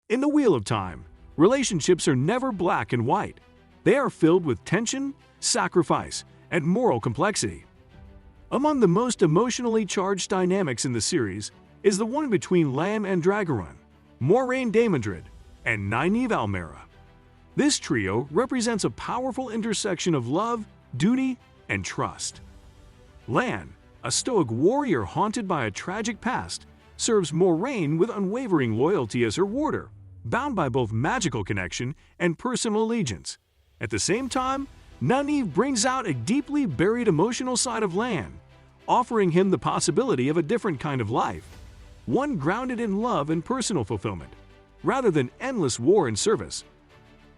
In the Wheel of Time, relationships are never black and white. They are filled with tension, sacrifice, and moral complexity. Among the most emotionally charged dynamics in the series is the one between Lan Mandragoran, Moiraine Daemondred, and Nynaeve Almera. This trio represents a powerful intersection of love, duty, and trust. Lan, a stoic warrior haunted by a tragic past, serves Moiraine with unwavering loyalty as her warder, bound by both magical connection and personal allegiance. At the same time, Nynaeve brings out a deeply buried emotional side of Lan, offering him the possibility of a different kind of life, one grounded in love and personal fulfillment, rather than endless war and service.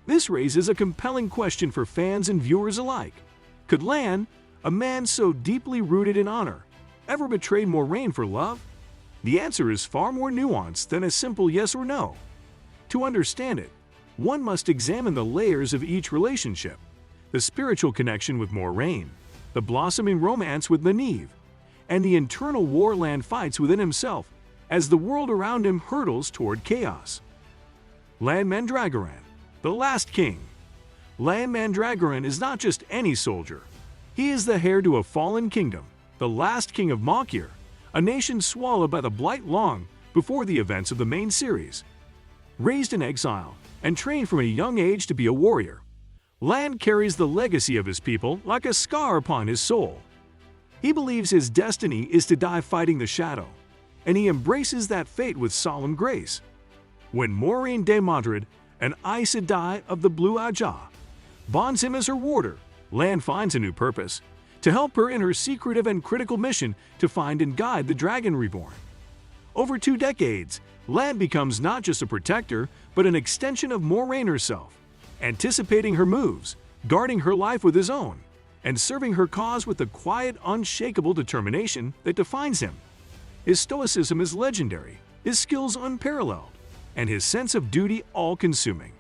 This raises a compelling question for fans and viewers alike. Could Lan, a man so deeply rooted in honor, ever betray Moiraine for love? The answer is far more nuanced than a simple yes or no. To understand it, one must examine the layers of each relationship: the spiritual connection with Moiraine, the blossoming romance with Nynaeve, and the internal war Lan fights within himself as the world around him hurtles toward chaos. Lan Mandragoran, the Last King. Lan Mandragoran is not just any soldier. He is the heir to a fallen kingdom, the last king of Mokyr, a nation swallowed by the Blight long before the events of the main series. Raised in exile and trained from a young age to be a warrior, Lan carries the legacy of his people like a scar upon his soul. He believes his destiny is to die fighting the shadow, and he embraces that fate with solemn grace. When Moiraine Daemondred, an Aes Sedai of the Blue Ajah, bonds him as her warder, Lan finds a new purpose: to help her in her secretive and critical mission to find and guide the Dragon Reborn. Over 2 decades, Lan becomes not just a protector, but an extension of Moiraine herself, anticipating her moves, guarding her life with his own, and serving her cause with the quiet, unshakable determination that defines him. His stoicism is legendary, his skills unparalleled, and his sense of duty all-consuming.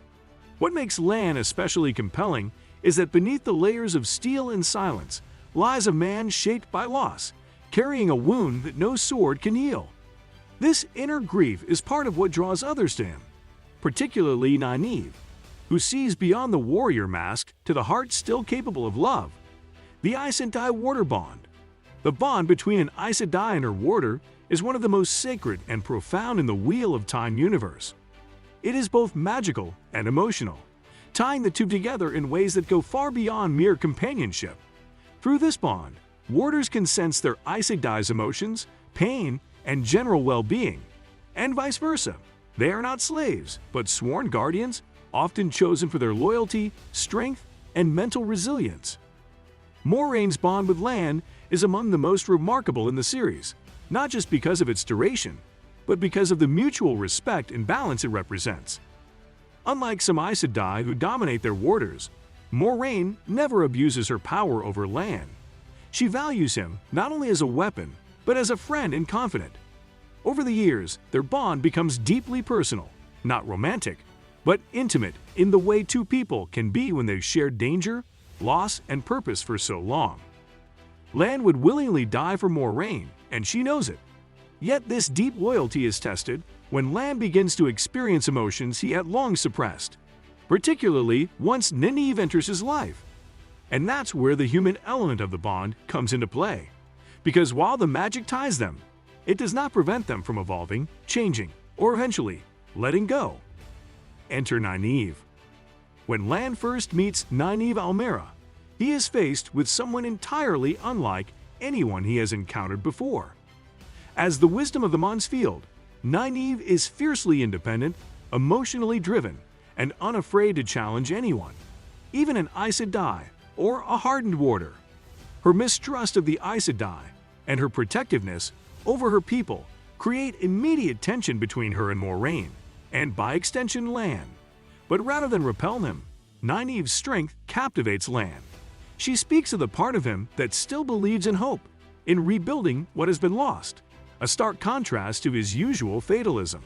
What makes Lan especially compelling is that beneath the layers of steel and silence lies a man shaped by loss, carrying a wound that no sword can heal. This inner grief is part of what draws others to him, particularly Nynaeve, who sees beyond the warrior mask to the heart still capable of love. The Aes Sedai warder bond. The bond between an Aes Sedai and her warder is one of the most sacred and profound in the Wheel of Time universe. It is both magical and emotional, tying the two together in ways that go far beyond mere companionship. Through this bond, warders can sense their Aes Sedai's emotions, pain, and general well-being, and vice versa. They are not slaves, but sworn guardians, often chosen for their loyalty, strength, and mental resilience. Moraine's bond with Lan is among the most remarkable in the series, not just because of its duration, but because of the mutual respect and balance it represents. Unlike some Aes Sedai who dominate their warders, Moiraine never abuses her power over Lan. She values him not only as a weapon, but as a friend and confidant. Over the years, their bond becomes deeply personal, not romantic, but intimate in the way two people can be when they've shared danger, loss, and purpose for so long. Lan would willingly die for Moiraine, and she knows it. Yet this deep loyalty is tested when Lan begins to experience emotions he had long suppressed, particularly once Nynaeve enters his life. And that's where the human element of the bond comes into play. Because while the magic ties them, it does not prevent them from evolving, changing, or eventually letting go. Enter Nynaeve. When Lan first meets Nynaeve Almera, he is faced with someone entirely unlike anyone he has encountered before. As the wisdom of the Mansfield, Nynaeve is fiercely independent, emotionally driven, and unafraid to challenge anyone, even an Aes Sedai or a hardened warder. Her mistrust of the Aes Sedai and her protectiveness over her people create immediate tension between her and Moiraine, and by extension Lan. But rather than repel him, Nynaeve's strength captivates Lan. She speaks of the part of him that still believes in hope, in rebuilding what has been lost, a stark contrast to his usual fatalism.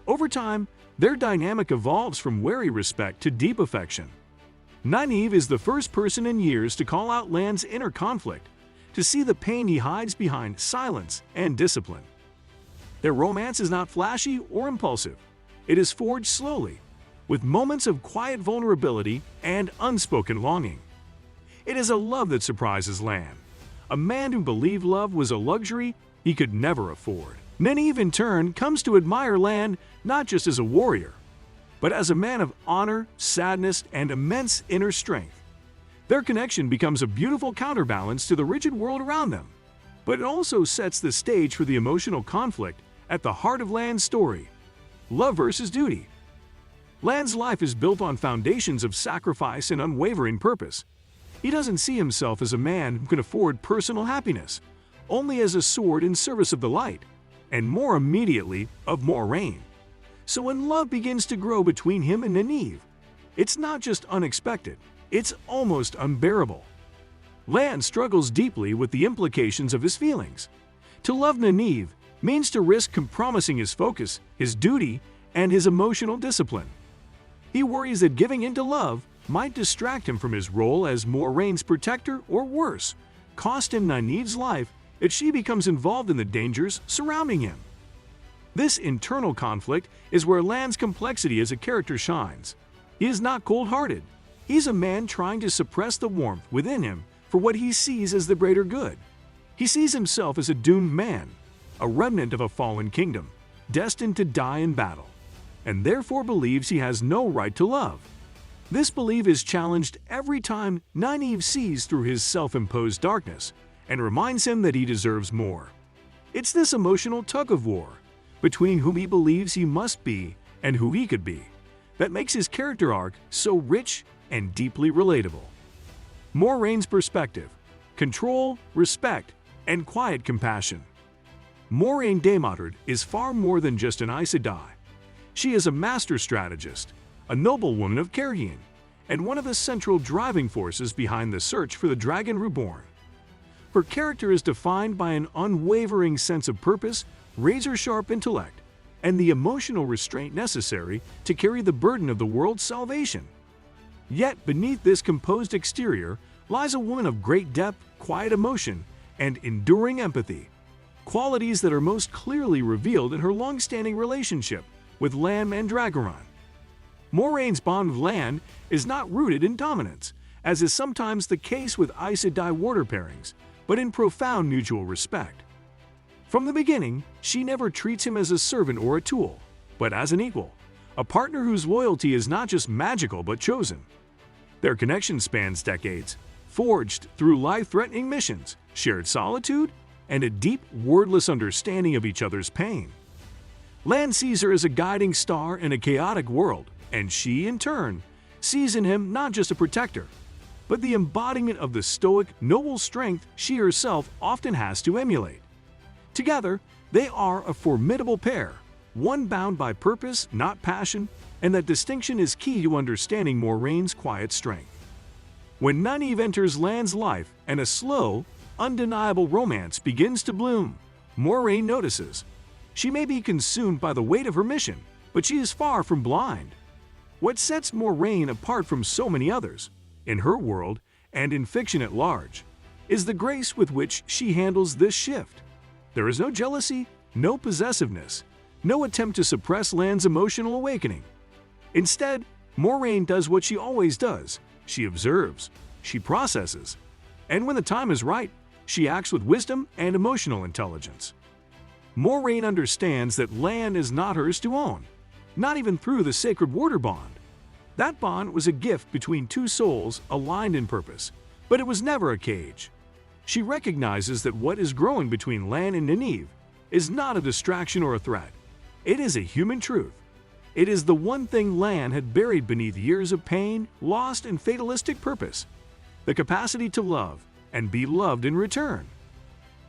Over time, their dynamic evolves from wary respect to deep affection. Nynaeve is the first person in years to call out Lan's inner conflict, to see the pain he hides behind silence and discipline. Their romance is not flashy or impulsive. It is forged slowly, with moments of quiet vulnerability and unspoken longing. It is a love that surprises Lan, a man who believed love was a luxury he could never afford. Nynaeve, in turn, comes to admire Lan not just as a warrior, but as a man of honor, sadness, and immense inner strength. Their connection becomes a beautiful counterbalance to the rigid world around them, but it also sets the stage for the emotional conflict at the heart of Lan's story: love versus duty. Lan's life is built on foundations of sacrifice and unwavering purpose. He doesn't see himself as a man who can afford personal happiness, only as a sword in service of the light, and more immediately of Moiraine. So when love begins to grow between him and Nynaeve, it's not just unexpected, it's almost unbearable. Lan struggles deeply with the implications of his feelings. To love Nynaeve means to risk compromising his focus, his duty, and his emotional discipline. He worries that giving in to love might distract him from his role as Moiraine's protector, or worse, cost him Nynaeve's life if she becomes involved in the dangers surrounding him. This internal conflict is where Lan's complexity as a character shines. He is not cold-hearted. He's a man trying to suppress the warmth within him for what he sees as the greater good. He sees himself as a doomed man, a remnant of a fallen kingdom, destined to die in battle, and therefore believes he has no right to love. This belief is challenged every time Nynaeve sees through his self-imposed darkness and reminds him that he deserves more. It's this emotional tug-of-war between whom he believes he must be and who he could be that makes his character arc so rich and deeply relatable. Moiraine's perspective: control, respect, and quiet compassion. Moiraine Daemotard is far more than just an Aes Sedai. She is a master strategist, a noblewoman of Cairhien, and one of the central driving forces behind the search for the Dragon Reborn. Her character is defined by an unwavering sense of purpose, razor-sharp intellect, and the emotional restraint necessary to carry the burden of the world's salvation. Yet beneath this composed exterior lies a woman of great depth, quiet emotion, and enduring empathy, qualities that are most clearly revealed in her long-standing relationship with Lan Mandragoran. Moiraine's bond with Lan is not rooted in dominance, as is sometimes the case with Aes Sedai warder pairings, but in profound mutual respect. From the beginning, she never treats him as a servant or a tool, but as an equal, a partner whose loyalty is not just magical but chosen. Their connection spans decades, forged through life-threatening missions, shared solitude, and a deep, wordless understanding of each other's pain. Lan sees her as a guiding star in a chaotic world, and she, in turn, sees in him not just a protector, but the embodiment of the stoic, noble strength she herself often has to emulate. Together, they are a formidable pair, one bound by purpose, not passion, and that distinction is key to understanding Moiraine's quiet strength. When Nynaeve enters Lan's life and a slow, undeniable romance begins to bloom, Moiraine notices. She may be consumed by the weight of her mission, but she is far from blind. What sets Moiraine apart from so many others, in her world and in fiction at large, is the grace with which she handles this shift. There is no jealousy, no possessiveness, no attempt to suppress Lan's emotional awakening. Instead, Moiraine does what she always does. She observes, she processes, and when the time is right, she acts with wisdom and emotional intelligence. Moiraine understands that Lan is not hers to own, not even through the sacred warder bond. That bond was a gift between two souls aligned in purpose, but it was never a cage. She recognizes that what is growing between Lan and Nynaeve is not a distraction or a threat. It is a human truth. It is the one thing Lan had buried beneath years of pain, lost, and fatalistic purpose: the capacity to love and be loved in return.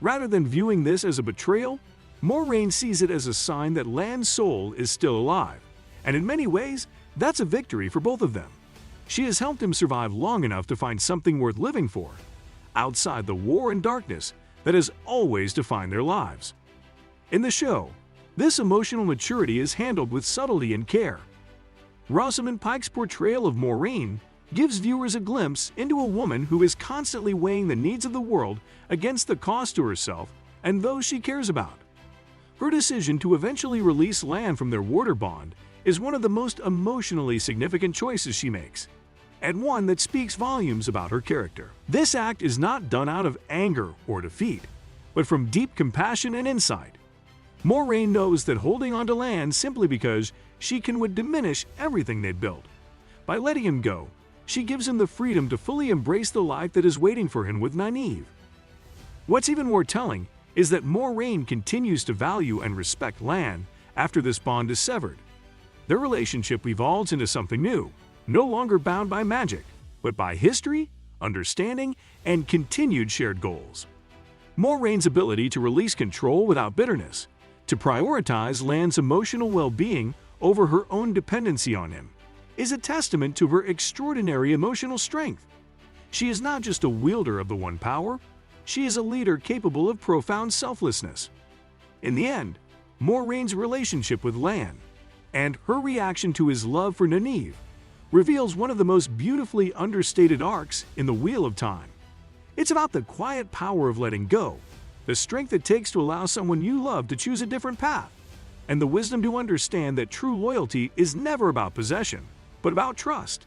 Rather than viewing this as a betrayal, Moiraine sees it as a sign that Lan's soul is still alive, and in many ways, that's a victory for both of them. She has helped him survive long enough to find something worth living for, outside the war and darkness that has always defined their lives. In the show, this emotional maturity is handled with subtlety and care. Rosamund Pike's portrayal of Moiraine gives viewers a glimpse into a woman who is constantly weighing the needs of the world against the cost to herself and those she cares about. Her decision to eventually release Lan from their warder bond is one of the most emotionally significant choices she makes, and one that speaks volumes about her character. This act is not done out of anger or defeat, but from deep compassion and insight. Moiraine knows that holding on to Lan simply because she would diminish everything they'd built. By letting him go, she gives him the freedom to fully embrace the life that is waiting for him with Nynaeve. What's even more telling is that Moiraine continues to value and respect Lan after this bond is severed. Their relationship evolves into something new, no longer bound by magic, but by history, understanding, and continued shared goals. Moraine's ability to release control without bitterness, to prioritize Lan's emotional well-being over her own dependency on him, is a testament to her extraordinary emotional strength. She is not just a wielder of the One Power, she is a leader capable of profound selflessness. In the end, Moraine's relationship with Lan, and her reaction to his love for Nynaeve, reveals one of the most beautifully understated arcs in the Wheel of Time. It's about the quiet power of letting go, the strength it takes to allow someone you love to choose a different path, and the wisdom to understand that true loyalty is never about possession, but about trust.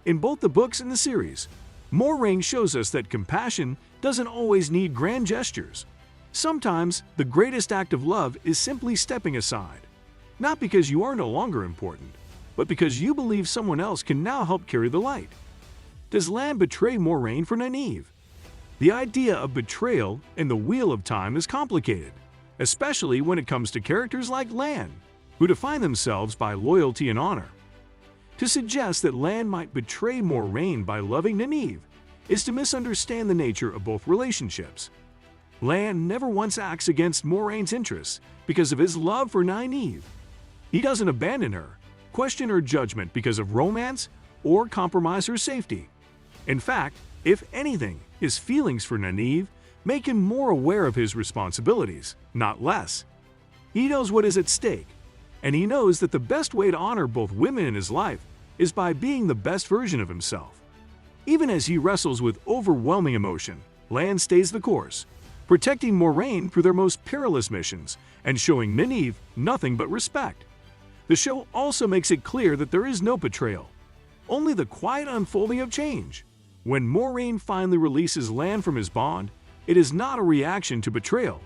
In both the books and the series, Moiraine shows us that compassion doesn't always need grand gestures. Sometimes, the greatest act of love is simply stepping aside, not because you are no longer important, but because you believe someone else can now help carry the light. Does Lan betray Moiraine for Nynaeve? The idea of betrayal in the Wheel of Time is complicated, especially when it comes to characters like Lan, who define themselves by loyalty and honor. To suggest that Lan might betray Moiraine by loving Nynaeve is to misunderstand the nature of both relationships. Lan never once acts against Moraine's interests because of his love for Nynaeve. He doesn't abandon her, question her judgment because of romance, or compromise her safety. In fact, if anything, his feelings for Nynaeve make him more aware of his responsibilities, not less. He knows what is at stake, and he knows that the best way to honor both women in his life is by being the best version of himself. Even as he wrestles with overwhelming emotion, Lan stays the course, protecting Moiraine through their most perilous missions and showing Nynaeve nothing but respect. The show also makes it clear that there is no betrayal, only the quiet unfolding of change. When Moiraine finally releases Lan from his bond, it is not a reaction to betrayal,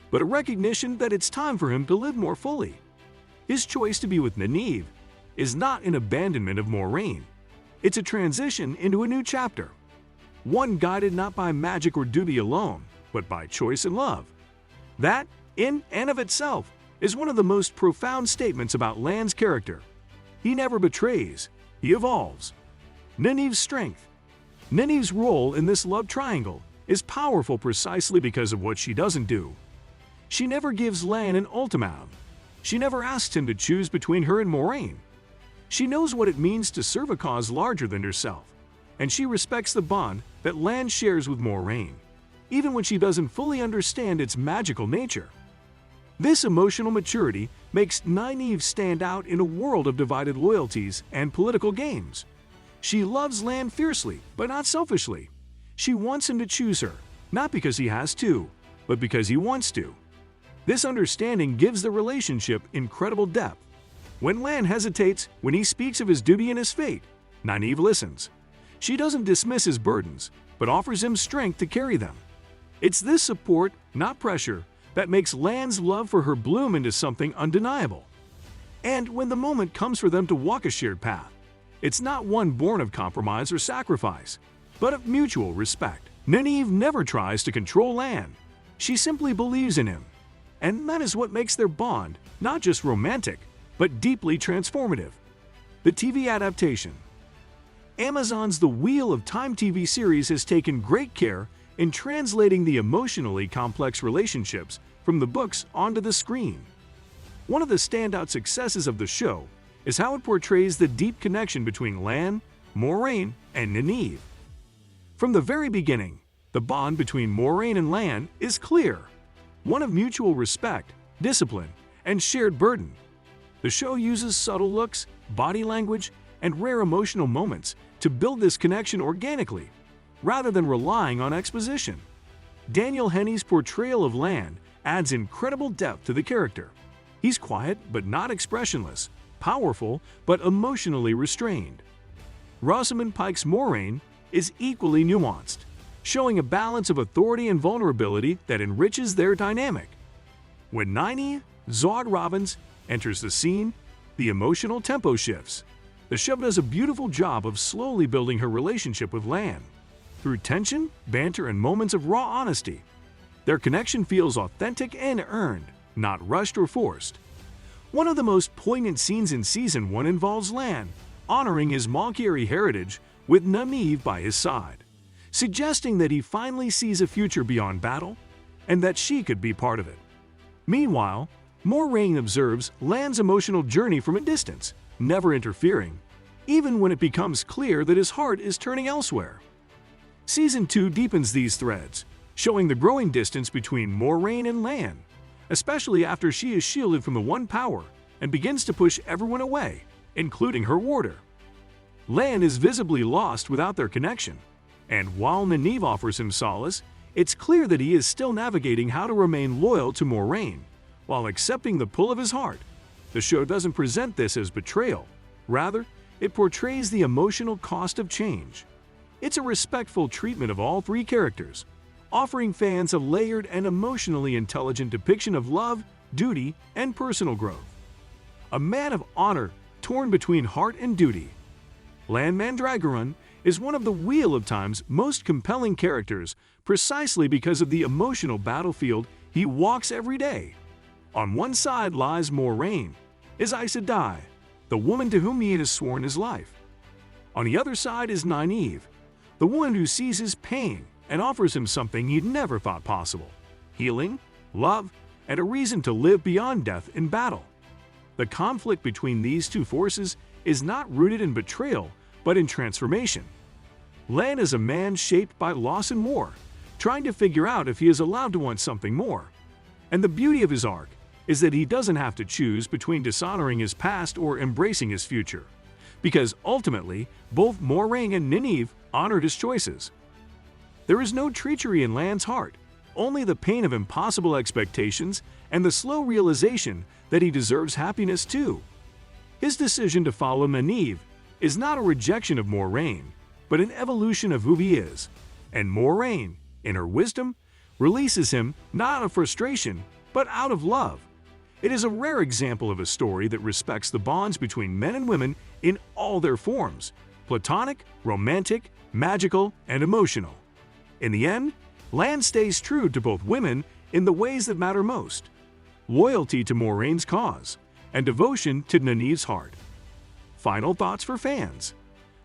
but a recognition that it's time for him to live more fully. His choice to be with Nynaeve is not an abandonment of Moiraine. It's a transition into a new chapter, one guided not by magic or duty alone, but by choice and love. That, in and of itself, is one of the most profound statements about Lan's character. He never betrays, he evolves. Nynaeve's strength. Nynaeve's role in this love triangle is powerful precisely because of what she doesn't do. She never gives Lan an ultimatum. She never asks him to choose between her and Moiraine. She knows what it means to serve a cause larger than herself, and she respects the bond that Lan shares with Moiraine, even when she doesn't fully understand its magical nature. This emotional maturity makes Nynaeve stand out in a world of divided loyalties and political games. She loves Lan fiercely, but not selfishly. She wants him to choose her, not because he has to, but because he wants to. This understanding gives the relationship incredible depth. When Lan hesitates, when he speaks of his duty and his fate, Nynaeve listens. She doesn't dismiss his burdens, but offers him strength to carry them. It's this support, not pressure, that makes Lan's love for her bloom into something undeniable. And when the moment comes for them to walk a shared path, it's not one born of compromise or sacrifice, but of mutual respect. Nynaeve never tries to control Lan. She simply believes in him. And that is what makes their bond not just romantic, but deeply transformative. The TV adaptation. Amazon's The Wheel of Time TV series has taken great care in translating the emotionally complex relationships from the books onto the screen. One of the standout successes of the show is how it portrays the deep connection between Lan, Moiraine, and Nynaeve. From the very beginning, the bond between Moiraine and Lan is clear, one of mutual respect, discipline, and shared burden. The show uses subtle looks, body language, and rare emotional moments to build this connection organically, rather than relying on exposition. Daniel Henney's portrayal of Lan adds incredible depth to the character. He's quiet but not expressionless, powerful but emotionally restrained. Rosamund Pike's Moiraine is equally nuanced, showing a balance of authority and vulnerability that enriches their dynamic. When Nynaeve Zod Robbins enters the scene, the emotional tempo shifts. The show does a beautiful job of slowly building her relationship with Lan. Through tension, banter, and moments of raw honesty, their connection feels authentic and earned, not rushed or forced. One of the most poignant scenes in Season 1 involves Lan honoring his Malkiri heritage with Nynaeve by his side, suggesting that he finally sees a future beyond battle and that she could be part of it. Meanwhile, Moiraine observes Lan's emotional journey from a distance, never interfering, even when it becomes clear that his heart is turning elsewhere. Season 2 deepens these threads, showing the growing distance between Moiraine and Lan, especially after she is shielded from the One Power and begins to push everyone away, including her warder. Lan is visibly lost without their connection, and while Nynaeve offers him solace, it's clear that he is still navigating how to remain loyal to Moiraine while accepting the pull of his heart. The show doesn't present this as betrayal. Rather, it portrays the emotional cost of change. It's a respectful treatment of all three characters, offering fans a layered and emotionally intelligent depiction of love, duty, and personal growth. A man of honor torn between heart and duty. Lan Mandragoran is one of the Wheel of Time's most compelling characters precisely because of the emotional battlefield he walks every day. On one side lies Moiraine, his Aes Sedai, the woman to whom he has sworn his life. On the other side is Nynaeve, the one who sees his pain and offers him something he'd never thought possible: healing, love, and a reason to live beyond death in battle. The conflict between these two forces is not rooted in betrayal, but in transformation. Lan is a man shaped by loss and war, trying to figure out if he is allowed to want something more. And the beauty of his arc is that he doesn't have to choose between dishonoring his past or embracing his future, because ultimately, both Moiraine and Nynaeve honored his choices. There is no treachery in Lan's heart, only the pain of impossible expectations and the slow realization that he deserves happiness too. His decision to follow Nynaeve is not a rejection of Moiraine, but an evolution of who he is, and Moiraine, in her wisdom, releases him not out of frustration, but out of love. It is a rare example of a story that respects the bonds between men and women in all their forms: platonic, romantic, magical, and emotional. In the end, Lan stays true to both women in the ways that matter most: loyalty to Moiraine's cause and devotion to Nynaeve's heart. Final thoughts for fans.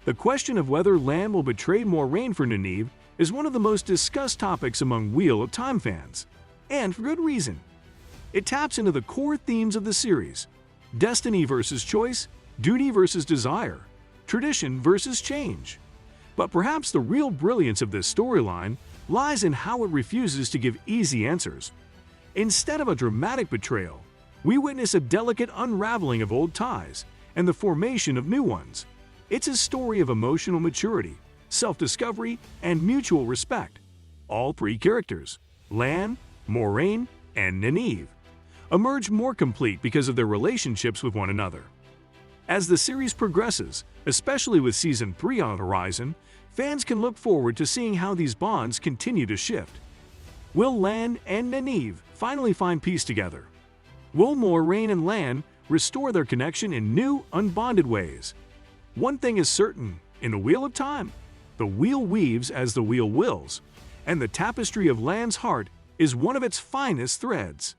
The question of whether Lan will betray Moiraine for Nynaeve is one of the most discussed topics among Wheel of Time fans, and for good reason. It taps into the core themes of the series: destiny versus choice, duty versus desire, tradition versus change. But perhaps the real brilliance of this storyline lies in how it refuses to give easy answers. Instead of a dramatic betrayal, we witness a delicate unraveling of old ties and the formation of new ones. It's a story of emotional maturity, self-discovery, and mutual respect. All three characters, Lan, Moiraine, and Nynaeve, emerge more complete because of their relationships with one another. As the series progresses, especially with Season 3 on the horizon, fans can look forward to seeing how these bonds continue to shift. Will Lan and Nynaeve finally find peace together? Will Moiraine and Lan restore their connection in new, unbonded ways? One thing is certain: in the Wheel of Time, the wheel weaves as the wheel wills, and the tapestry of Lan's heart is one of its finest threads.